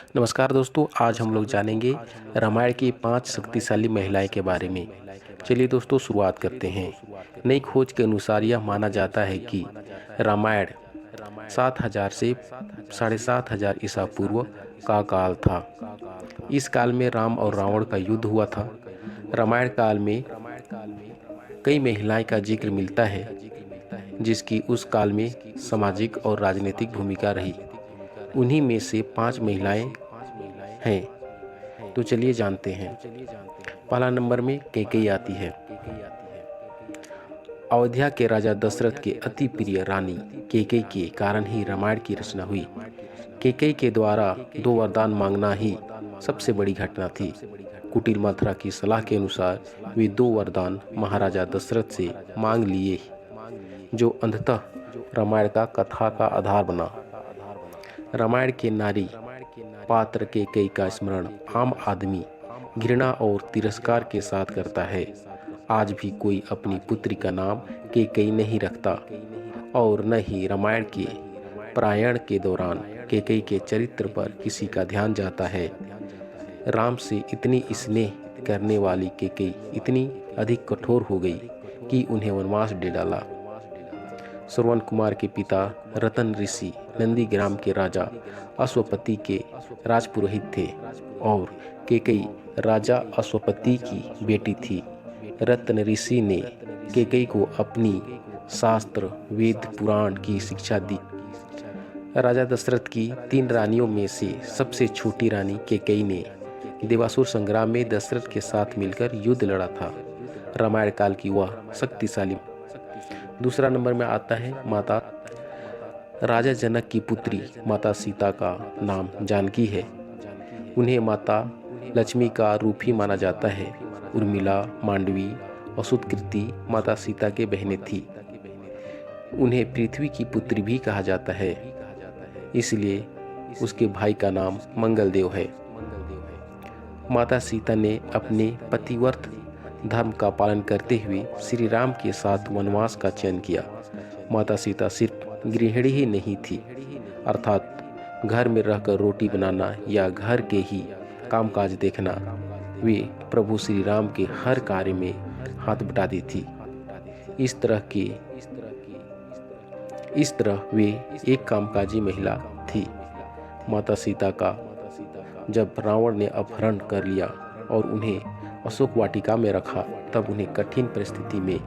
नमस्कार दोस्तों, आज हम लोग जानेंगे रामायण की 5 शक्तिशाली महिलाएं के बारे में। चलिए दोस्तों, शुरुआत करते हैं। नई खोज के अनुसार यह माना जाता है कि रामायण 7000 से 7500 ईसा पूर्व का काल था। इस काल में राम और रावण का युद्ध हुआ था। रामायण काल में कई महिलाएं का जिक्र मिलता है जिसकी उस काल में सामाजिक और राजनीतिक भूमिका रही। उन्हीं में से 5 महिलाएं हैं। तो चलिए जानते हैं। पहला नंबर में कैकेयी आती है। अयोध्या के राजा दशरथ के अति प्रिय रानी कैकेयी के कारण ही रामायण की रचना हुई। कैकेयी के द्वारा 2 वरदान मांगना ही सबसे बड़ी घटना थी। कुटिल मथुरा की सलाह के अनुसार वे 2 वरदान महाराजा दशरथ से मांग लिए, जो अंततः रामायण का कथा का आधार बना। रामायण के नारी पात्र कैकेयी का स्मरण आम आदमी घृणा और तिरस्कार के साथ करता है। आज भी कोई अपनी पुत्री का नाम कैकेयी नहीं रखता और न ही रामायण के पारायण के दौरान कैकेयी के चरित्र पर किसी का ध्यान जाता है। राम से इतनी स्नेह करने वाली कैकेयी इतनी अधिक कठोर हो गई कि उन्हें वनवास दे डाला। श्रवण कुमार के पिता रतन ऋषि नंदीग्राम के राजा अश्वपति के राजपुरोहित थे और कैकेयी राजा अश्वपति की बेटी थी। रतन ऋषि ने कैकेयी को अपनी शास्त्र वेद पुराण की शिक्षा दी। राजा दशरथ की 3 रानियों में से सबसे छोटी रानी कैकेयी ने देवासुर संग्राम में दशरथ के साथ मिलकर युद्ध लड़ा था। रामायण काल की वह शक्तिशाली। दूसरा नंबर में आता है माता। राजा जनक की पुत्री माता सीता का नाम जानकी है। उन्हें माता लक्ष्मी का रूप ही माना जाता है। उर्मिला, मांडवी और सुतकृति माता सीता के बहनें थी। उन्हें पृथ्वी की पुत्री भी कहा जाता है, इसलिए उसके भाई का नाम मंगलदेव है। माता सीता ने अपने पतिव्रत धर्म का पालन करते हुए श्री राम के साथ वनवास का चयन किया। माता सीता सिर्फ गृहिणी ही नहीं थी, अर्थात घर में रहकर रोटी बनाना या घर के ही कामकाज देखना, वे प्रभु श्री राम के हर कार्य में हाथ बटाती थी। इस तरह वे एक कामकाजी महिला थी। माता सीता का जब रावण ने अपहरण कर लिया और उन्हें अशोक वाटिका में रखा, तब उन्हें कठिन परिस्थिति में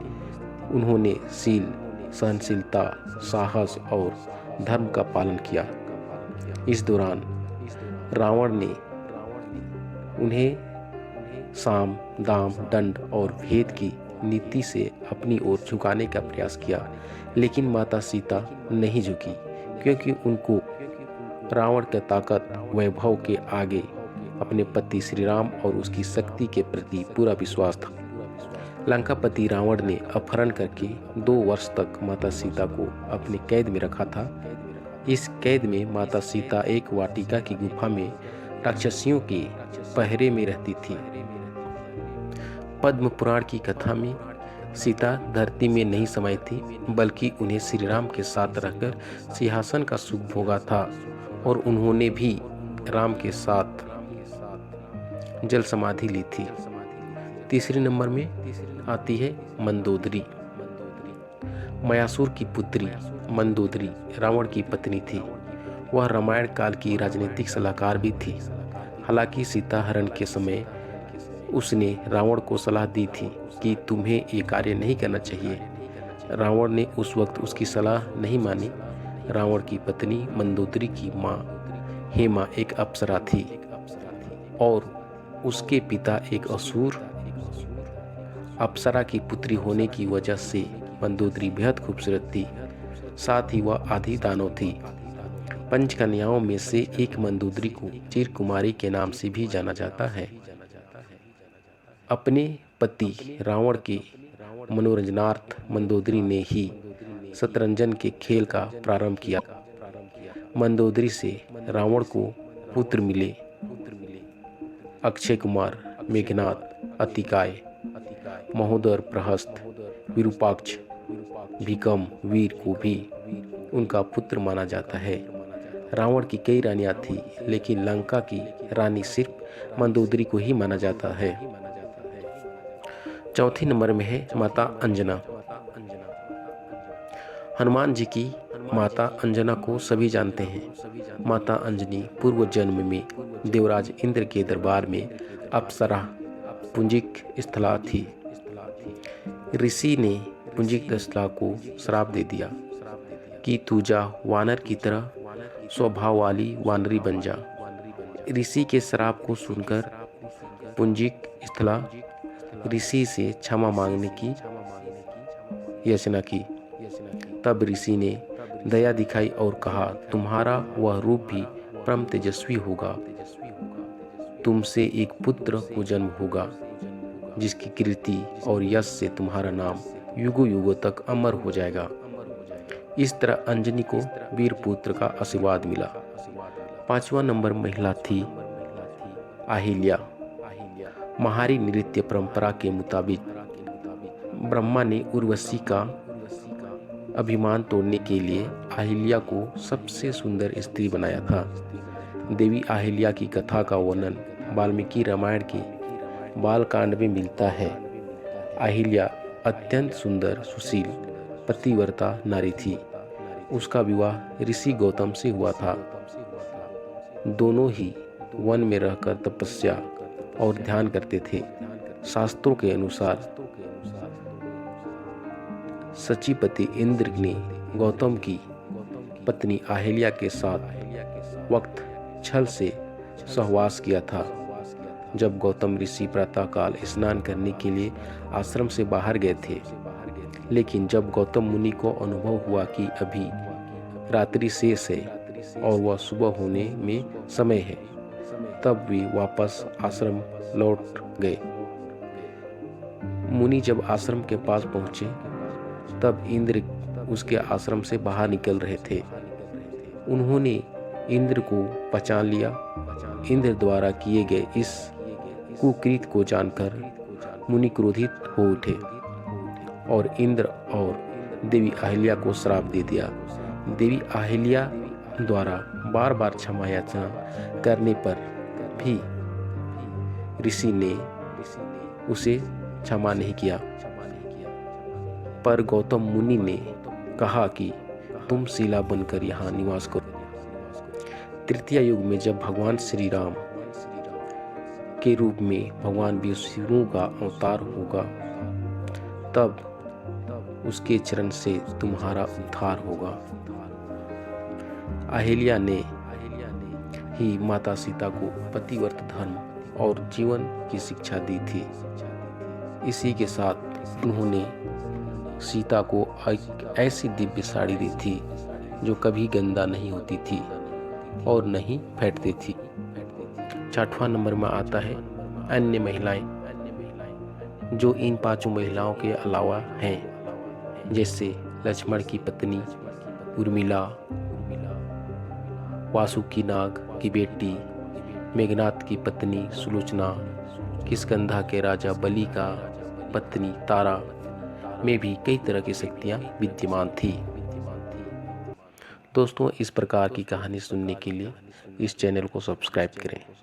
उन्होंने शील, सहनशीलता, साहस और धर्म का पालन किया। इस दौरान रावण ने उन्हें साम, दाम, दंड और भेद की नीति से अपनी ओर झुकाने का प्रयास किया, लेकिन माता सीता नहीं झुकी, क्योंकि उनको रावण के ताकत वैभव के आगे अपने पति श्री राम और उसकी शक्ति के प्रति पूरा विश्वास था। लंकापति रावण ने अपहरण करके 2 वर्ष तक माता सीता को अपनी कैद में रखा था। इस कैद में माता सीता एक वाटिका की गुफा में राक्षसियों के पहरे में रहती थी। पद्म पुराण की कथा में सीता धरती में नहीं समाई थी, बल्कि उन्हें श्री राम के साथ रहकर सिंहासन का सुख भोगा था और उन्होंने भी राम के साथ जल समाधि ली थी। तीसरे नंबर में आती है मंदोदरी। मयासुर की पुत्री मंदोदरी रावण की पत्नी थी। वह रामायण काल की राजनीतिक सलाहकार भी थी। हालांकि सीता हरण के समय उसने रावण को सलाह दी थी कि तुम्हें ये कार्य नहीं करना चाहिए। रावण ने उस वक्त उसकी सलाह नहीं मानी। रावण की पत्नी मंदोदरी की माँ हेमा एक अप्सरा थी और उसके पिता एक असुर। अप्सरा की पुत्री होने की वजह से मंदोदरी बेहद खूबसूरत थी, साथ ही वह आधी दानव थी। पंचकन्याओं में से एक मंदोदरी को चिरकुमारी के नाम से भी जाना जाता है। अपने पति रावण के मनोरंजनार्थ मंदोदरी ने ही शतरंजन के खेल का प्रारंभ किया। मंदोदरी से रावण को पुत्र मिले। अक्षय कुमार, मेघनाद, अतिकाय, महोदर, प्रहस्त, विरूपाक्ष, भीकम, वीर को भी उनका पुत्र माना जाता है। रावण की कई रानियां थी, लेकिन लंका की रानी सिर्फ मंदोदरी को ही माना जाता है। चौथे नंबर में है माता अंजना। हनुमान जी की माता अंजना को सभी जानते हैं। माता अंजनी पूर्व जन्म में देवराज इंद्र के दरबार में अप्सरा पुंजिक स्थला थी। ऋषि ने पुंजिक स्थला को श्राप दे दिया कि तू जा वानर की तरह स्वभाव वाली वानरी बन जा। ऋषि के श्राप को सुनकर पुंजिक स्थला ऋषि से क्षमा मांगने की याचना की। तब ऋषि ने दया दिखाई और कहा, तुम्हारा वह रूप भी परम तेजस्वी होगा। तुमसे एक पुत्र को जन्म होगा जिसकी कीर्ति और यश से तुम्हारा नाम युगों युगों तक अमर हो जाएगा। इस तरह अंजनी को वीर पुत्र का आशीर्वाद मिला। 5वां नंबर महिला थी अहिल्या। महारी नृत्य परंपरा के मुताबिक ब्रह्मा ने उर्वशी का अभिमान तोड़ने के लिए अहिल्या को सबसे सुंदर स्त्री बनाया था। देवी अहिल्या की कथा का वर्णन वाल्मीकि रामायण के बालकांड में मिलता है। अहिल्या अत्यंत सुंदर, सुशील, पतिव्रता नारी थी। उसका विवाह ऋषि गौतम से हुआ था। दोनों ही वन में रहकर तपस्या और ध्यान करते थे। शास्त्रों के अनुसार सचीपति इंद्र ने गौतम की पत्नी अहिल्या के साथ वक्त छल से सहवास किया था। जब गौतम ऋषि प्रातःकाल स्नान करने के लिए आश्रम से बाहर गए थे, लेकिन जब गौतम मुनि को अनुभव हुआ कि अभी रात्रि शेष है और वह सुबह होने में समय है, तब वे वापस आश्रम लौट गए। मुनि जब आश्रम के पास पहुंचे, तब इंद्र उसके आश्रम से बाहर निकल रहे थे। उन्होंने इंद्र को पहचान लिया। इंद्र द्वारा किए गए इस कुकृत को जानकर मुनि क्रोधित हो उठे और इंद्र और देवी अहिल्या को श्राप दे दिया। देवी अहिल्या द्वारा बार बार क्षमा याचना करने पर भी ऋषि ने उसे क्षमा नहीं किया। पर गौतम मुनि ने कहा कि तुम शिला बनकर यहाँ निवास करो। तृतीय युग में जब भगवान श्री राम के रूप में भगवान विष्णु का अवतार होगा, तब उसके चरण से तुम्हारा उद्धार होगा। अहिल्या ने ही माता सीता को पतिव्रत धर्म और जीवन की शिक्षा दी थी। इसी के साथ उन्होंने सीता को एक ऐसी दिव्य साड़ी दी थी जो कभी गंदा नहीं होती थी और नहीं फैटती थी। 6वां नंबर में आता है अन्य महिलाएं, जो इन 5 महिलाओं के अलावा हैं, जैसे लक्ष्मण की पत्नी उर्मिला, वासुकी नाग की बेटी मेघनाथ की पत्नी सुलोचना, किष्किंधा के राजा बलि का पत्नी तारा में भी कई तरह की शक्तियाँ विद्यमान थी। दोस्तों, इस प्रकार की कहानी सुनने के लिए इस चैनल को सब्सक्राइब करें।